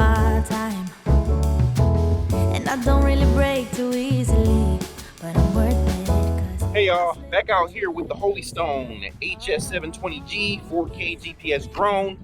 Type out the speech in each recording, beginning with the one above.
my time. And I don't really break too easily, but I'm worth it. Hey y'all, back out here with the HolyStone HS720G 4K GPS drone.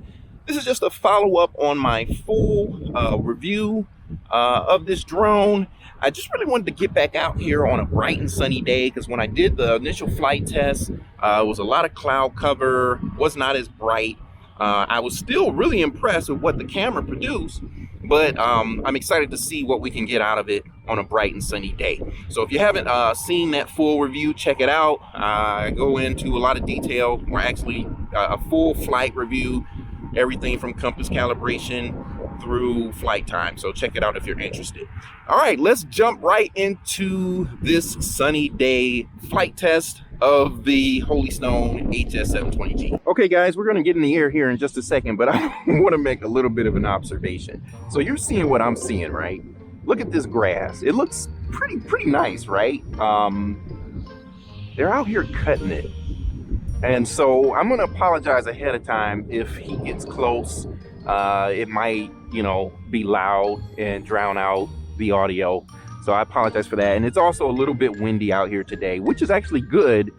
This is just a follow-up on my full review of this drone. I just really wanted to get back out here on a bright and sunny day because when I did the initial flight test, it was a lot of cloud cover, was not as bright. I was still really impressed with what the camera produced, but I'm excited to see what we can get out of it on a bright and sunny day. So if you haven't seen that full review, check it out. I go into a lot of detail, or actually a full flight review, everything from compass calibration through flight time. So check it out if you're interested. All right, let's jump right into this sunny day flight test of the HolyStone HS720G. Okay guys, we're gonna get in the air here in just a second, but I want to make a little bit of an observation. So you're seeing what I'm seeing, right? Look at this grass. It looks pretty nice, right? They're out here cutting it. And so I'm gonna apologize ahead of time if he gets close. It might, you know, be loud and drown out the audio. So I apologize for that. And it's also a little bit windy out here today, which is actually good.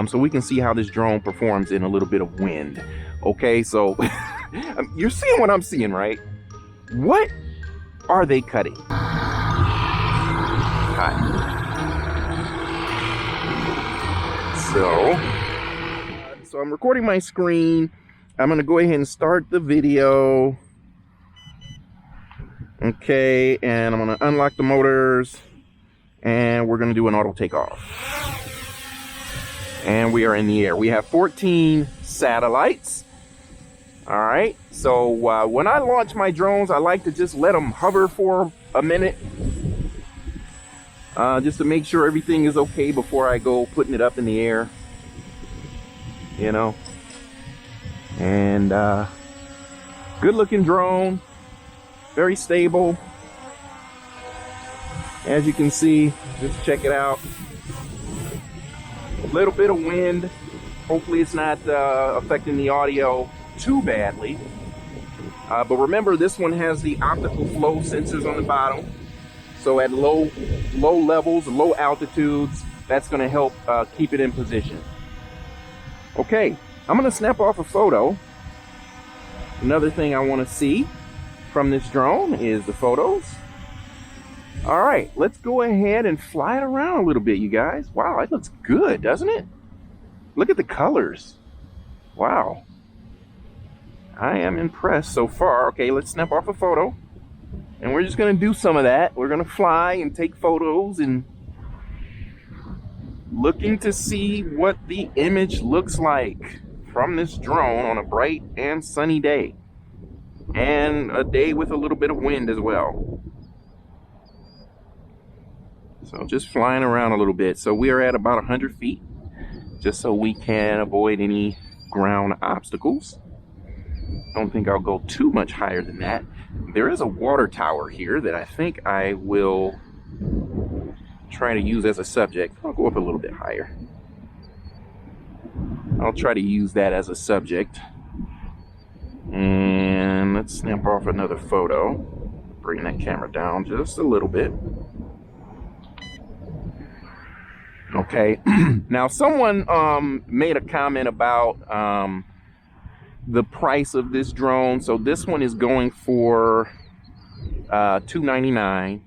So we can see how this drone performs in a little bit of wind. Okay, so you're seeing what I'm seeing, right? What are they cutting? Hi. So I'm recording my screen. I'm gonna go ahead and start the video. Okay, and I'm gonna unlock the motors and we're gonna do an auto takeoff. And we are in the air. We have 14 satellites. All right, so when I launch my drones, I like to just let them hover for a minute. Just to make sure everything is okay before I go putting it up in the air. You know, and good looking drone, very stable. As you can see, just check it out. A little bit of wind. Hopefully it's not affecting the audio too badly. But remember, this one has the optical flow sensors on the bottom. So at low levels, low altitudes, that's going to help keep it in position. Okay, I'm going to snap off a photo. Another thing I want to see from this drone is the photos. All right, let's go ahead and fly it around a little bit, you guys. Wow, it looks good, doesn't it? Look at the colors. Wow. I am impressed so far. Okay, let's snap off a photo. And we're just going to do some of that. We're going to fly and take photos and looking to see what the image looks like from this drone on a bright and sunny day. And a day with a little bit of wind as well. So just flying around a little bit. So we are at about 100 feet, just so we can avoid any ground obstacles. Don't think I'll go too much higher than that. There is a water tower here that I think I will try to use as a subject. I'll go up a little bit higher. I'll try to use that as a subject. And let's snap off another photo. Bring that camera down just a little bit. Okay, now someone made a comment about the price of this drone. So this one is going for $299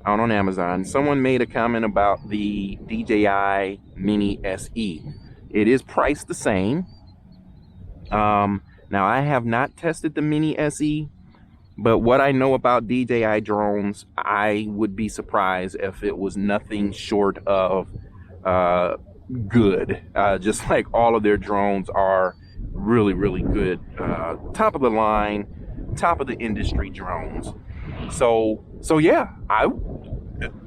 out on Amazon. Someone made a comment about the DJI Mini SE. It is priced the same. Now I have not tested the Mini SE, but what I know about DJI drones, I would be surprised if it was nothing short of good. Just like all of their drones are really good, top of the line, top of the industry drones. So yeah,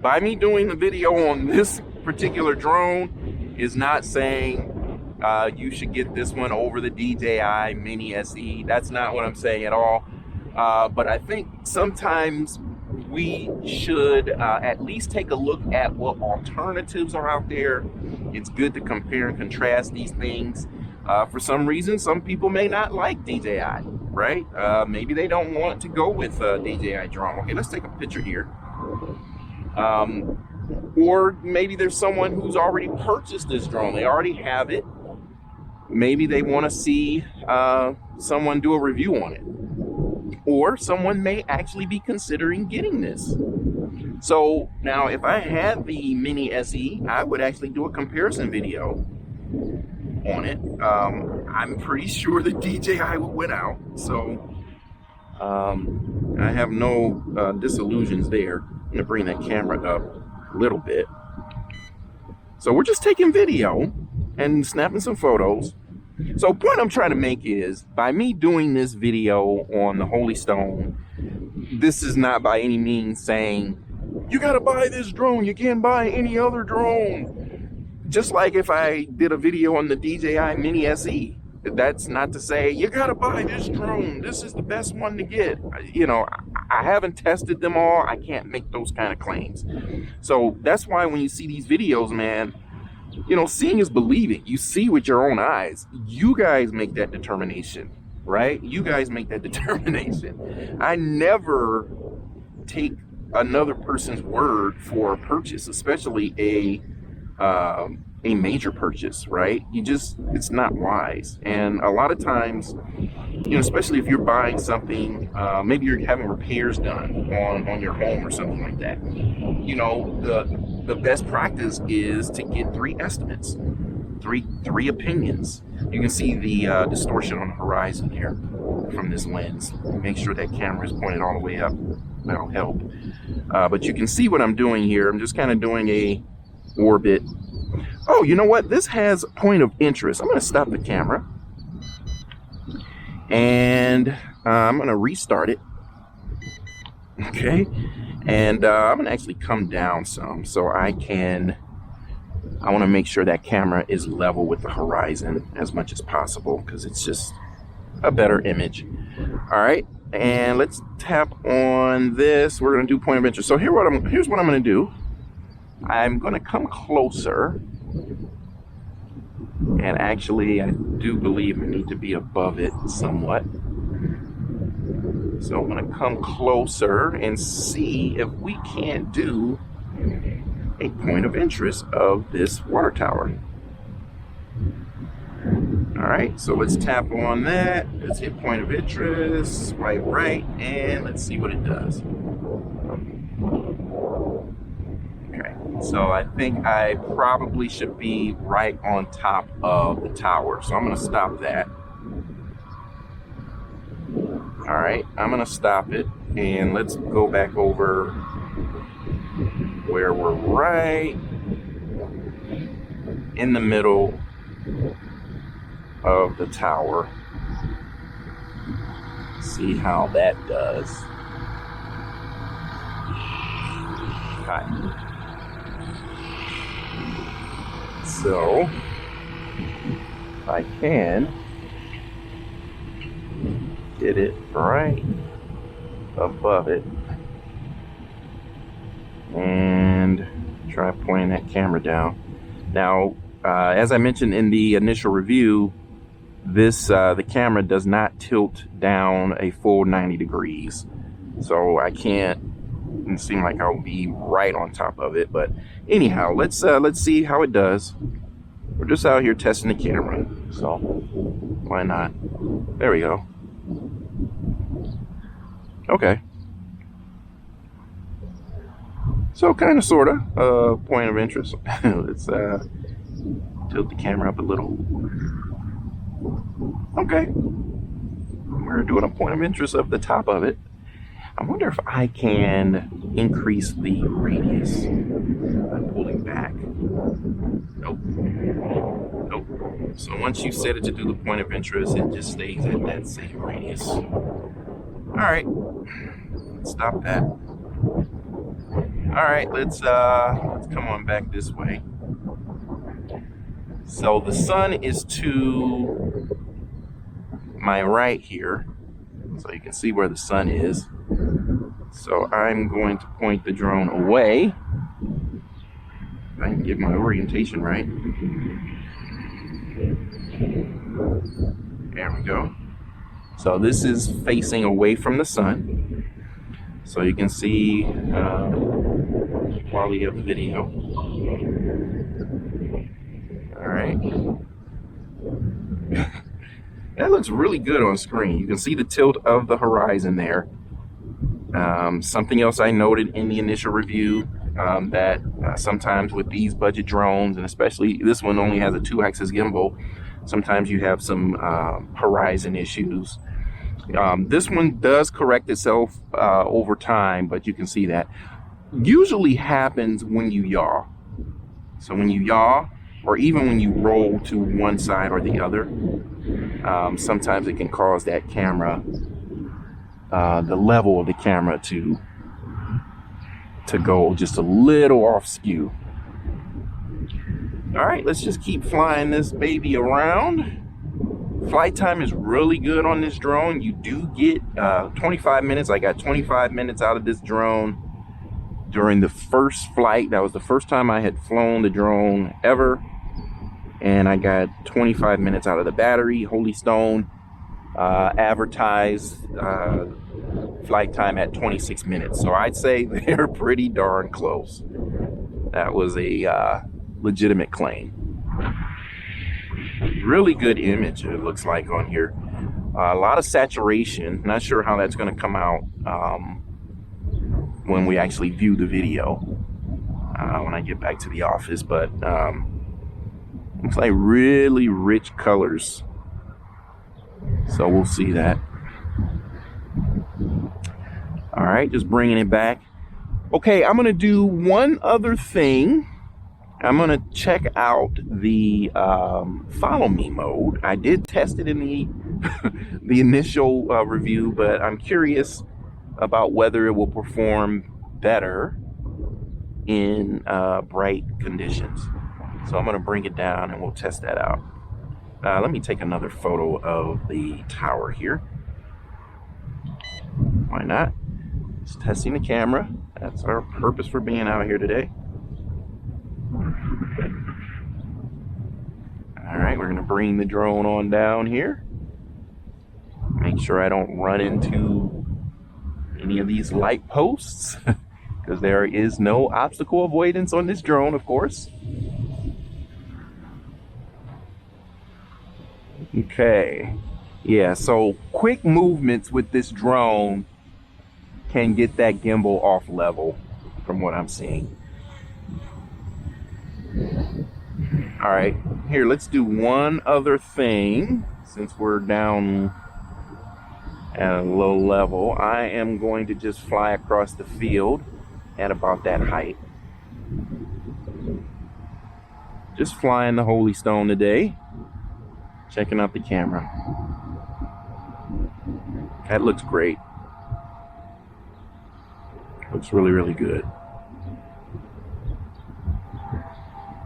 by me doing the video on this particular drone is not saying you should get this one over the DJI Mini SE. That's not what I'm saying at all. But I think sometimes we should at least take a look at what alternatives are out there. It's good to compare and contrast these things. For some reason, some people may not like DJI. right? Maybe they don't want to go with a DJI drone. Okay, let's take a picture here. Or maybe there's someone who's already purchased this drone. They already have it. Maybe they want to see someone do a review on it. Or someone may actually be considering getting this. So now if I had the Mini SE, I would actually do a comparison video on it. I'm pretty sure the DJI would win out. So I have no disillusions there. I'm gonna bring that camera up a little bit. So we're just taking video and snapping some photos. So point I'm trying to make is, by me doing this video on the HolyStone, this is not by any means saying, you gotta buy this drone, you can't buy any other drone. Just like if I did a video on the DJI Mini SE, that's not to say, you gotta buy this drone, this is the best one to get. You know, I haven't tested them all, I can't make those kind of claims. So that's why when you see these videos, man, you know, seeing is believing. You see with your own eyes. You guys make that determination, right? You guys make that determination. I never take another person's word for a purchase, especially a major purchase, right? It's not wise. And a lot of times, you know, especially if you're buying something, maybe you're having repairs done on your home or something like that. You know, the best practice is to get 3 estimates, three opinions. You can see the distortion on the horizon there from this lens. Make sure that camera is pointed all the way up. That'll help. But you can see what I'm doing here. I'm just kind of doing a orbit. Oh, you know what? This has point of interest. I'm going to stop the camera. And I'm going to restart it. Okay. And I'm going to actually come down some so I want to make sure that camera is level with the horizon as much as possible, because it's just a better image. All right. And let's tap on this. We're going to do point of interest. So here's what I'm going to do. I'm going to come closer. And actually, I do believe I need to be above it somewhat. So I'm going to come closer and see if we can't do a point of interest of this water tower. All right, so let's tap on that. Let's hit point of interest, swipe right, and let's see what it does. Okay, so I think I probably should be right on top of the tower. So I'm going to stop that. All right, I'm going to stop it, and let's go back over where we're right in the middle of the tower. See how that does. Okay. So, if I can get it right above it and try pointing that camera down. Now, as I mentioned in the initial review, the camera does not tilt down a full 90 degrees, so I can't. It seem like I'll be right on top of it, but anyhow, let's see how it does. We're just out here testing the camera, so why not? There we go. Okay. So kind of, sort of, point of interest. Let's tilt the camera up a little. Okay. We're doing a point of interest of the top of it. I wonder if I can increase the radius by pulling back. Nope. Nope. So once you set it to do the point of interest, it just stays at that same radius. All right. Let's stop that. All right, let's come on back this way. So the sun is to my right here, so you can see where the sun is. So I'm going to point the drone away. If I can get my orientation right. There we go. So this is facing away from the sun. So you can see quality of the video. All right. That looks really good on screen. You can see the tilt of the horizon there. Something else I noted in the initial review, that sometimes with these budget drones, and especially this one only has a 2-axis gimbal, sometimes you have some horizon issues. This one does correct itself over time, but you can see that usually happens when you yaw. So when you yaw, or even when you roll to one side or the other, sometimes it can cause that camera, the level of the camera to go just a little off skew. All right, let's just keep flying this baby around. Flight time is really good on this drone. You do get 25 minutes. I got 25 minutes out of this drone during the first flight. That was the first time I had flown the drone ever. And I got 25 minutes out of the battery. HolyStone advertised flight time at 26 minutes. So I'd say they're pretty darn close. That was a legitimate claim. Really good image, it looks like, on here. A lot of saturation. Not sure how that's going to come out when we actually view the video when I get back to the office, but looks like really rich colors, so we'll see that. All right, just bringing it back. Okay, I'm gonna do one other thing. I'm gonna check out the follow me mode. I did test it in the the initial review, but I'm curious about whether it will perform better in bright conditions. So I'm gonna bring it down and we'll test that out. Let me take another photo of the tower here. Why not? Just testing the camera. That's our purpose for being out here today. All right, we're gonna bring the drone on down here. Make sure I don't run into any of these light posts, because there is no obstacle avoidance on this drone, of course. Okay, yeah, so quick movements with this drone can get that gimbal off level from what I'm seeing. All right, here, let's do one other thing. Since we're down at a low level, I am going to just fly across the field at about that height. Just flying the HolyStone today, checking out the camera. That looks great. Looks really, really good.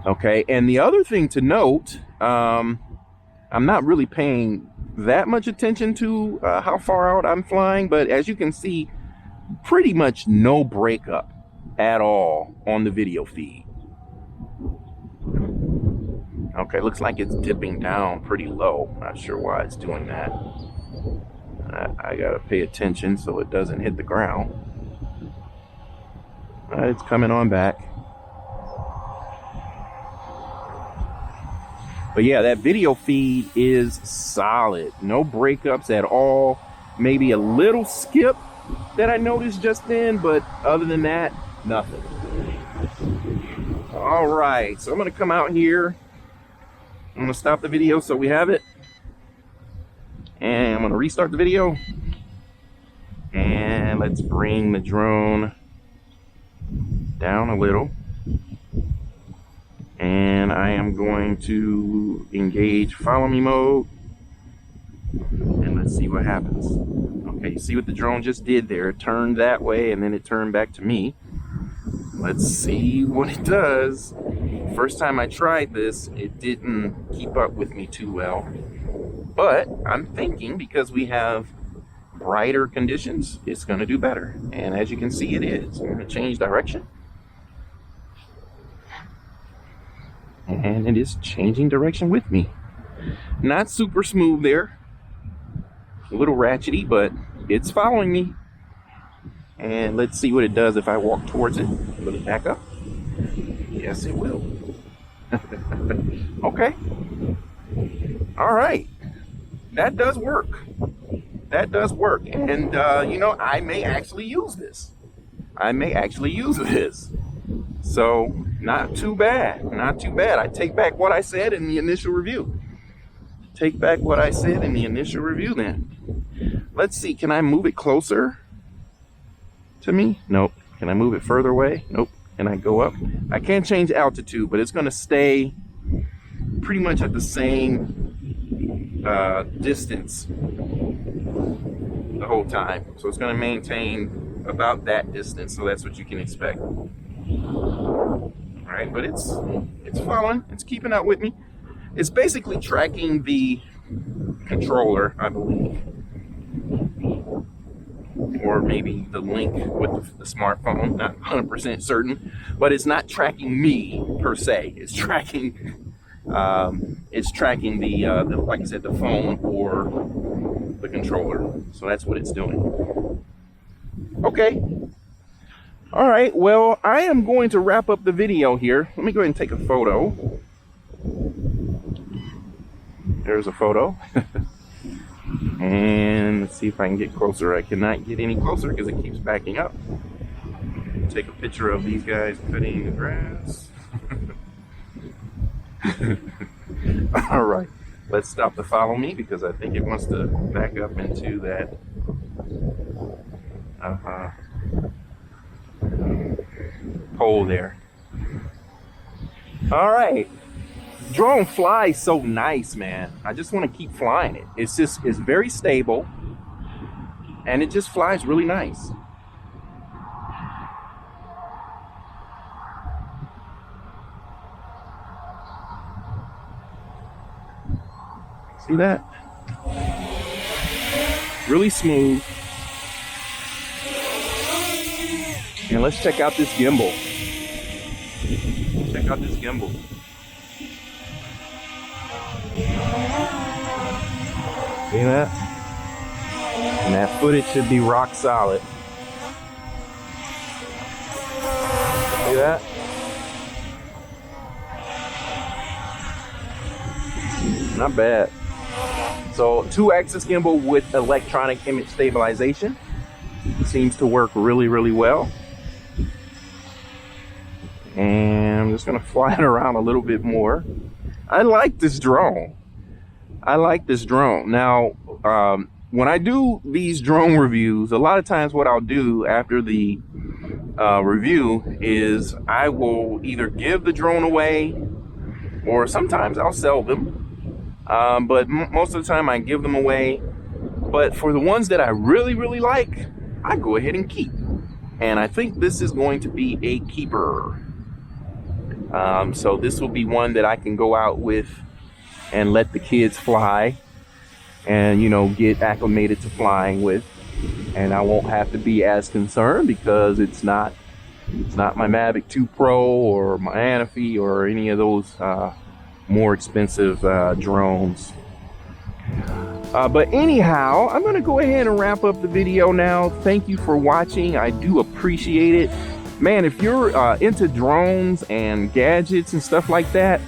Okay, and the other thing to note, I'm not really paying that much attention to how far out I'm flying, but as you can see, pretty much no breakup at all on the video feed. Okay, looks like it's dipping down pretty low. Not sure why it's doing that. I gotta pay attention so it doesn't hit the ground. It's coming on back. But yeah, that video feed is solid. No breakups at all. Maybe a little skip that I noticed just then, but other than that, nothing. All right, so I'm gonna come out here. I'm gonna stop the video so we have it. And I'm gonna restart the video. And let's bring the drone down a little. And I am going to engage follow me mode. And let's see what happens. Okay, you see what the drone just did there? It turned that way and then it turned back to me. Let's see what it does. First time I tried this, it didn't keep up with me too well. But I'm thinking because we have brighter conditions, it's gonna do better. And as you can see, it is. I'm gonna change direction. And it is changing direction with me. Not super smooth there. A little ratchety, but it's following me. And let's see what it does if I walk towards it. Will it back up? Yes, it will. Okay. All right. That does work. That does work. And, you know, I may actually use this. So, not too bad. Not too bad. I take back what I said in the initial review. Then. Let's see. Can I move it closer to me? Nope. Can I move it further away? Nope. Can I go up? I can't change altitude, but it's going to stay pretty much at the same distance the whole time. So it's going to maintain about that distance. So that's what you can expect. All right, but it's following. It's keeping up with me. It's basically tracking the controller, I believe, or maybe the link with the smartphone. Not 100% certain, but it's not tracking me per se. It's tracking the like I said, the phone or the controller. So that's what it's doing. Okay. All right. Well, I am going to wrap up the video here. Let me go ahead and take a photo. There's a photo. And let's see if I can get closer. I cannot get any closer because it keeps backing up. Take a picture of these guys cutting the grass. All right, let's stop the follow me because I think it wants to back up into that pole there. All right. Drone flies so nice, man. I just want to keep flying it. It's very stable and it just flies really nice. See that? Really smooth. And let's check out this gimbal. Check out this gimbal. See that? And that footage should be rock solid. See that? Not bad. So 2-axis gimbal with electronic image stabilization. Seems to work really, really well. And I'm just gonna fly it around a little bit more. I like this drone. Now, when I do these drone reviews, a lot of times what I'll do after the review is I will either give the drone away or sometimes I'll sell them. But most of the time I give them away. But for the ones that I really, really like, I go ahead and keep. And I think this is going to be a keeper. So this will be one that I can go out with and let the kids fly and, you know, get acclimated to flying with. And I won't have to be as concerned because it's not my Mavic 2 Pro or my Anafi or any of those more expensive drones. But anyhow, I'm going to go ahead and wrap up the video now. Thank you for watching. I do appreciate it. Man, if you're into drones and gadgets and stuff like that,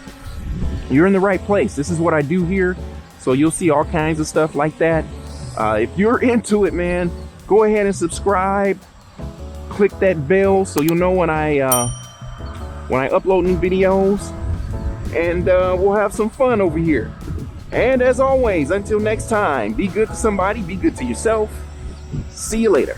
you're in the right place. This is what I do here. So you'll see all kinds of stuff like that. If you're into it, man, go ahead and subscribe. Click that bell so you'll know when I upload new videos. And we'll have some fun over here. And as always, until next time, be good to somebody, be good to yourself. See you later.